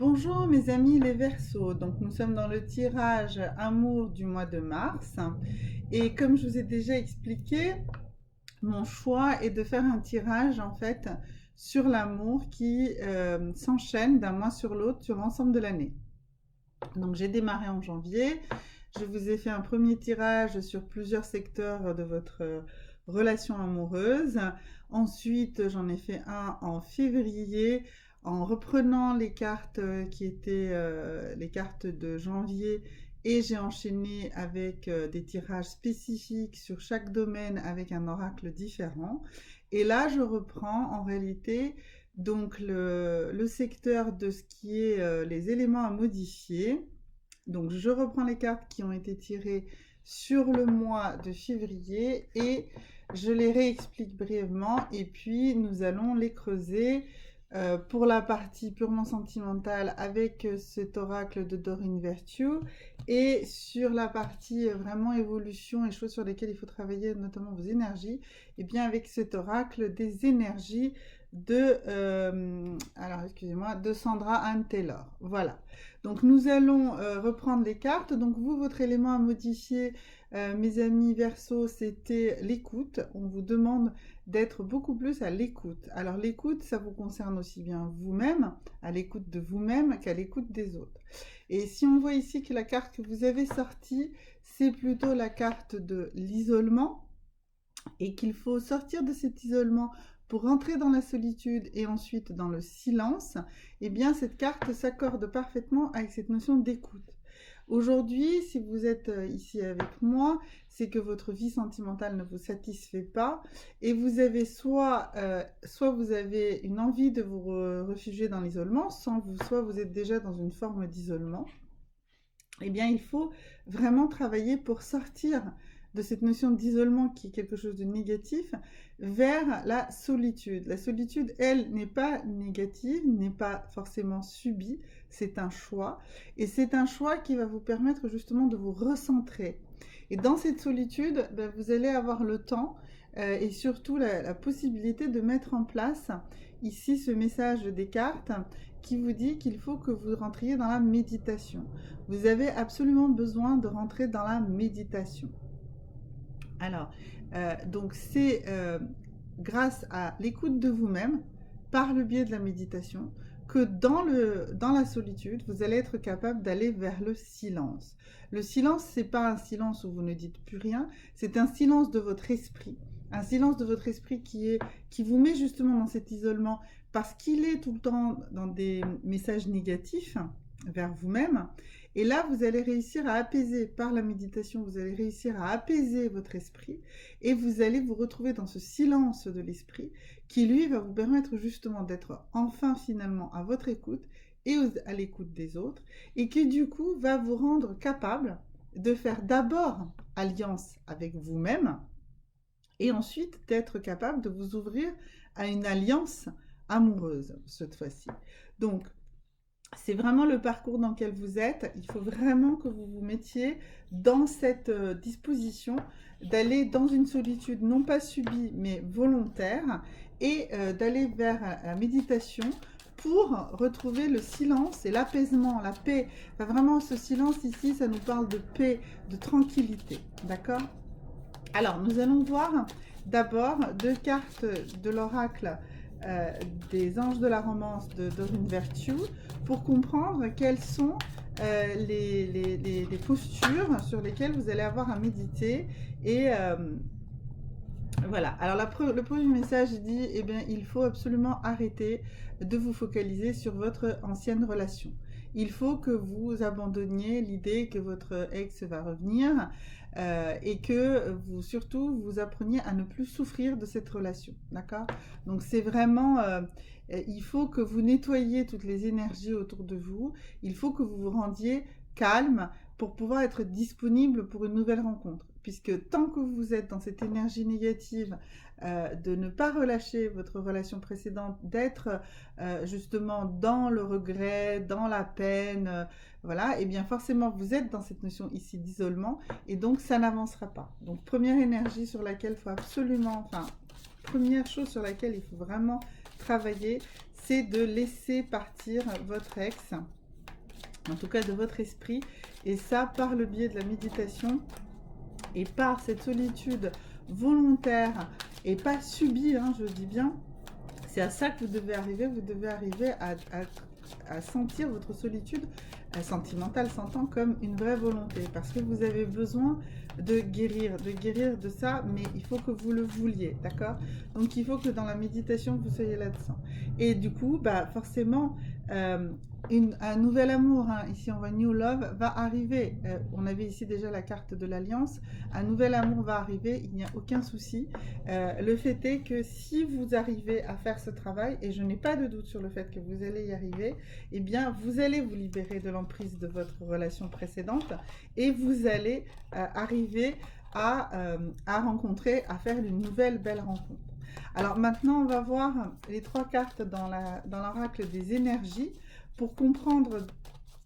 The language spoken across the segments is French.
Bonjour mes amis les Verseaux, donc nous sommes dans le tirage amour du mois de mars et comme je vous ai déjà expliqué, mon choix est de faire un tirage en fait sur l'amour qui s'enchaîne d'un mois sur l'autre sur l'ensemble de l'année. Donc j'ai démarré en janvier, je vous ai fait un premier tirage sur plusieurs secteurs de votre relation amoureuse. Ensuite, j'en ai fait un en février en reprenant les cartes qui étaient les cartes de janvier et j'ai enchaîné avec des tirages spécifiques sur chaque domaine avec un oracle différent. Et là, je reprends en réalité donc le secteur de ce qui est les éléments à modifier. Donc je reprends les cartes qui ont été tirées sur le mois de février et je les réexplique brièvement et puis nous allons les creuser pour la partie purement sentimentale avec cet oracle de Doreen Virtue et sur la partie vraiment évolution et choses sur lesquelles il faut travailler, notamment vos énergies, et bien avec cet oracle des énergies de, alors excusez-moi, de Sandra Anne Taylor. Voilà. Donc nous allons reprendre les cartes. Donc vous, votre élément à modifier, mes amis Verseau, c'était l'écoute. On vous demande d'être beaucoup plus à l'écoute. Alors l'écoute, ça vous concerne aussi bien vous-même, à l'écoute de vous-même qu'à l'écoute des autres. Et si on voit ici que la carte que vous avez sortie, c'est plutôt la carte de l'isolement et qu'il faut sortir de cet isolement pour rentrer dans la solitude et ensuite dans le silence, eh bien cette carte s'accorde parfaitement avec cette notion d'écoute. Aujourd'hui, si vous êtes ici avec moi, c'est que votre vie sentimentale ne vous satisfait pas et vous avez soit vous avez une envie de vous réfugier dans l'isolement, soit vous êtes déjà dans une forme d'isolement. Eh bien, il faut vraiment travailler pour sortir de cette notion d'isolement qui est quelque chose de négatif vers la solitude. La solitude, elle, n'est pas négative, n'est pas forcément subie, c'est un choix. Et c'est un choix qui va vous permettre justement de vous recentrer. Et dans cette solitude, ben, vous allez avoir le temps et surtout la possibilité de mettre en place ici ce message des cartes qui vous dit qu'il faut que vous rentriez dans la méditation. Vous avez absolument besoin de rentrer dans la méditation. Alors, donc c'est grâce à l'écoute de vous-même, par le biais de la méditation, que dans la solitude, vous allez être capable d'aller vers le silence. Le silence, c'est pas un silence où vous ne dites plus rien, c'est un silence de votre esprit. Un silence de votre esprit qui vous met justement dans cet isolement parce qu'il est tout le temps dans des messages négatifs vers vous-même. Et là, vous allez réussir à apaiser, par la méditation, vous allez réussir à apaiser votre esprit et vous allez vous retrouver dans ce silence de l'esprit qui, lui, va vous permettre justement d'être enfin finalement à votre écoute et à l'écoute des autres et qui, du coup, va vous rendre capable de faire d'abord alliance avec vous-même et ensuite d'être capable de vous ouvrir à une alliance amoureuse cette fois-ci. Donc, c'est vraiment le parcours dans lequel vous êtes. Il faut vraiment que vous vous mettiez dans cette disposition d'aller dans une solitude non pas subie mais volontaire et d'aller vers la méditation pour retrouver le silence et l'apaisement, la paix. Enfin, vraiment, ce silence ici, ça nous parle de paix, de tranquillité. D'accord? Alors, nous allons voir d'abord deux cartes de l'oracle euh, des anges de la romance de Doreen Virtue pour comprendre quelles sont les postures sur lesquelles vous allez avoir à méditer. Et voilà. Alors, le premier message dit, eh bien, il faut absolument arrêter de vous focaliser sur votre ancienne relation. Il faut que vous abandonniez l'idée que votre ex va revenir et que vous, surtout, vous appreniez à ne plus souffrir de cette relation. D'accord? Donc, c'est vraiment... il faut que vous nettoyiez toutes les énergies autour de vous. Il faut que vous vous rendiez calme pour pouvoir être disponible pour une nouvelle rencontre. Puisque tant que vous êtes dans cette énergie négative, de ne pas relâcher votre relation précédente, d'être justement dans le regret, dans la peine, voilà, et bien forcément vous êtes dans cette notion ici d'isolement, et donc ça n'avancera pas. Donc première énergie sur laquelle il faut absolument, enfin, première chose sur laquelle il faut vraiment travailler, c'est de laisser partir votre ex, en tout cas de votre esprit, et ça par le biais de la méditation et par cette solitude volontaire et pas subie, hein, je dis bien. C'est à ça que vous devez arriver à sentir votre solitude sentimentale, s'entend comme une vraie volonté, parce que vous avez besoin de guérir de ça, mais il faut que vous le vouliez, d'accord? Donc il faut que dans la méditation, vous soyez là-dedans. Et du coup, bah, forcément, un nouvel amour, hein, ici on voit New Love, va arriver. On avait ici déjà la carte de l'Alliance. Un nouvel amour va arriver, il n'y a aucun souci. Le fait est que si vous arrivez à faire ce travail, et je n'ai pas de doute sur le fait que vous allez y arriver, eh bien vous allez vous libérer de l'emprise de votre relation précédente et vous allez arriver à rencontrer, à faire une nouvelle belle rencontre. Alors maintenant, on va voir les 3 cartes dans l'oracle des énergies pour comprendre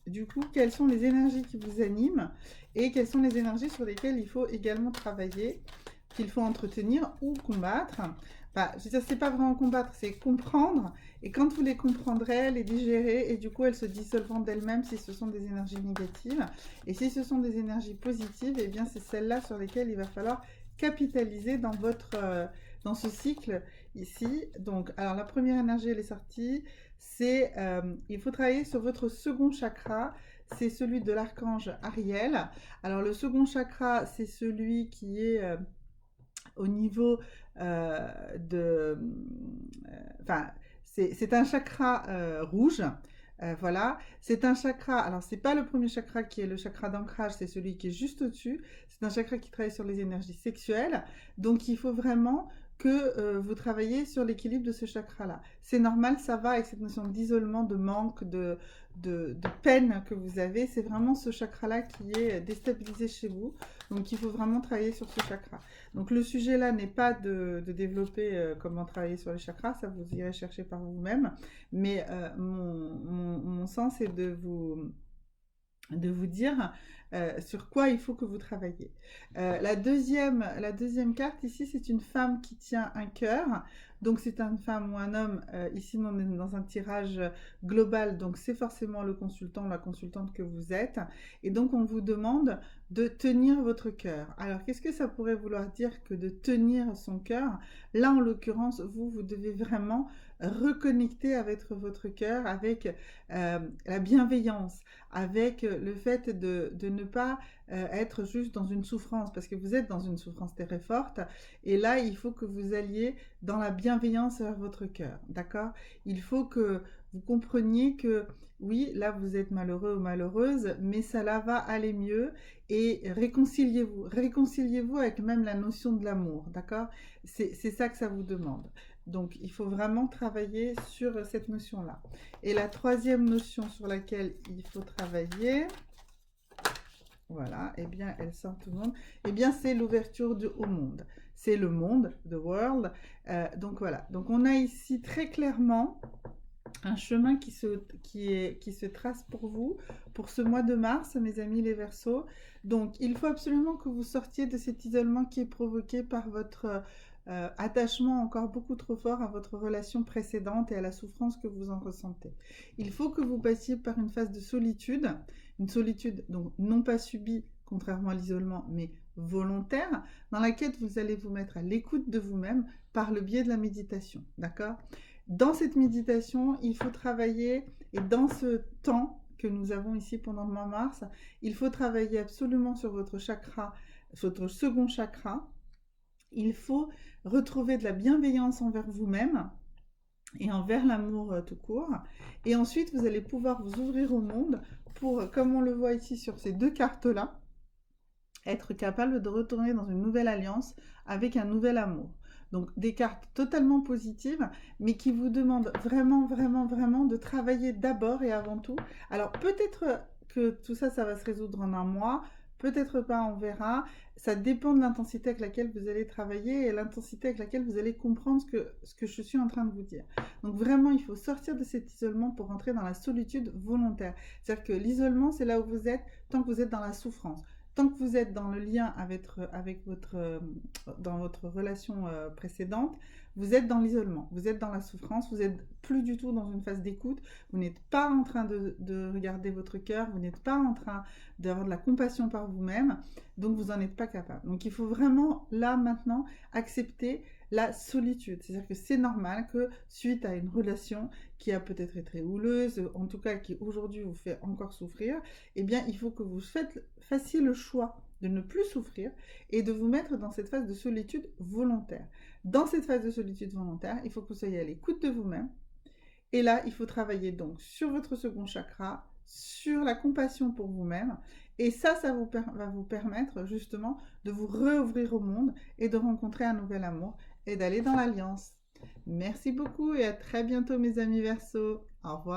du coup quelles sont les énergies qui vous animent et quelles sont les énergies sur lesquelles il faut également travailler, qu'il faut entretenir ou combattre. Enfin, je veux dire, c'est pas vraiment combattre, c'est comprendre. Et quand vous les comprendrez, les digérer, et du coup, elles se dissolveront d'elles-mêmes si ce sont des énergies négatives. Et si ce sont des énergies positives, eh bien, c'est celles-là sur lesquelles il va falloir capitaliser dans dans ce cycle ici. Donc, alors la première énergie, elle est sortie. C'est, il faut travailler sur votre second chakra. C'est celui de l'archange Ariel. Alors, le second chakra, c'est celui qui est au niveau enfin, c'est un chakra rouge. Voilà, c'est un chakra, alors c'est pas le premier chakra qui est le chakra d'ancrage, c'est celui qui est juste au-dessus. C'est un chakra qui travaille sur les énergies sexuelles. Donc il faut vraiment que vous travaillez sur l'équilibre de ce chakra-là. C'est normal, ça va avec cette notion d'isolement, de manque, de peine que vous avez. C'est vraiment ce chakra-là qui est déstabilisé chez vous. Donc il faut vraiment travailler sur ce chakra. Donc le sujet là n'est pas de développer comment travailler sur les chakras, ça vous irez chercher par vous-même. Mais mon sens est de vous dire sur quoi il faut que vous travaillez. La deuxième carte ici, c'est une femme qui tient un cœur. Donc c'est une femme ou un homme. Ici, on est dans un tirage global, donc c'est forcément le consultant ou la consultante que vous êtes. Et donc on vous demande de tenir votre cœur. Alors qu'est-ce que ça pourrait vouloir dire que de tenir son cœur? Là, en l'occurrence, vous devez vraiment reconnecter avec votre cœur, avec la bienveillance, avec le fait de ne pas être juste dans une souffrance, parce que vous êtes dans une souffrance très forte, et là, il faut que vous alliez dans la bienveillance vers votre cœur, d'accord? Il faut que vous compreniez que, oui, là, vous êtes malheureux ou malheureuse, mais ça là va aller mieux, et réconciliez-vous avec même la notion de l'amour, d'accord? C'est ça que ça vous demande. Donc, il faut vraiment travailler sur cette notion-là. Et la troisième notion sur laquelle il faut travailler, voilà, eh bien, elle sort tout le monde, eh bien, c'est l'ouverture au monde. C'est le monde, the world. Donc, voilà. Donc, on a ici très clairement un chemin qui se trace pour vous, pour ce mois de mars, mes amis les Verseaux. Donc, il faut absolument que vous sortiez de cet isolement qui est provoqué par votre attachement encore beaucoup trop fort à votre relation précédente et à la souffrance que vous en ressentez. Il faut que vous passiez par une phase de solitude, une solitude donc non pas subie, contrairement à l'isolement, mais volontaire, dans laquelle vous allez vous mettre à l'écoute de vous-même par le biais de la méditation, d'accord? Dans cette méditation, il faut travailler, et dans ce temps que nous avons ici pendant le mois de mars, il faut travailler absolument sur votre chakra, sur votre second chakra. Il faut retrouver de la bienveillance envers vous-même et envers l'amour tout court. Et ensuite, vous allez pouvoir vous ouvrir au monde pour, comme on le voit ici sur ces 2 cartes-là, être capable de retourner dans une nouvelle alliance avec un nouvel amour. Donc des cartes totalement positives, mais qui vous demandent vraiment, vraiment, vraiment de travailler d'abord et avant tout. Alors peut-être que tout ça, ça va se résoudre en un mois, peut-être pas, on verra. Ça dépend de l'intensité avec laquelle vous allez travailler et l'intensité avec laquelle vous allez comprendre ce que je suis en train de vous dire. Donc vraiment, il faut sortir de cet isolement pour rentrer dans la solitude volontaire. C'est-à-dire que l'isolement, c'est là où vous êtes tant que vous êtes dans la souffrance. tant que vous êtes dans le lien dans votre relation précédente, vous êtes dans l'isolement, vous êtes dans la souffrance, vous n'êtes plus du tout dans une phase d'écoute, vous n'êtes pas en train de regarder votre cœur, vous n'êtes pas en train d'avoir de la compassion par vous-même, donc vous n'en êtes pas capable. Donc il faut vraiment, là, maintenant, accepter la solitude. C'est-à-dire que c'est normal que suite à une relation qui a peut-être été très houleuse, en tout cas qui aujourd'hui vous fait encore souffrir, eh bien il faut que vous fassiez le choix de ne plus souffrir et de vous mettre dans cette phase de solitude volontaire. Dans cette phase de solitude volontaire, il faut que vous soyez à l'écoute de vous-même. Et là, il faut travailler donc sur votre second chakra, sur la compassion pour vous-même. Et ça va vous permettre justement de vous réouvrir au monde et de rencontrer un nouvel amour et d'aller dans l'alliance. Merci beaucoup et à très bientôt mes amis Verseaux. Au revoir.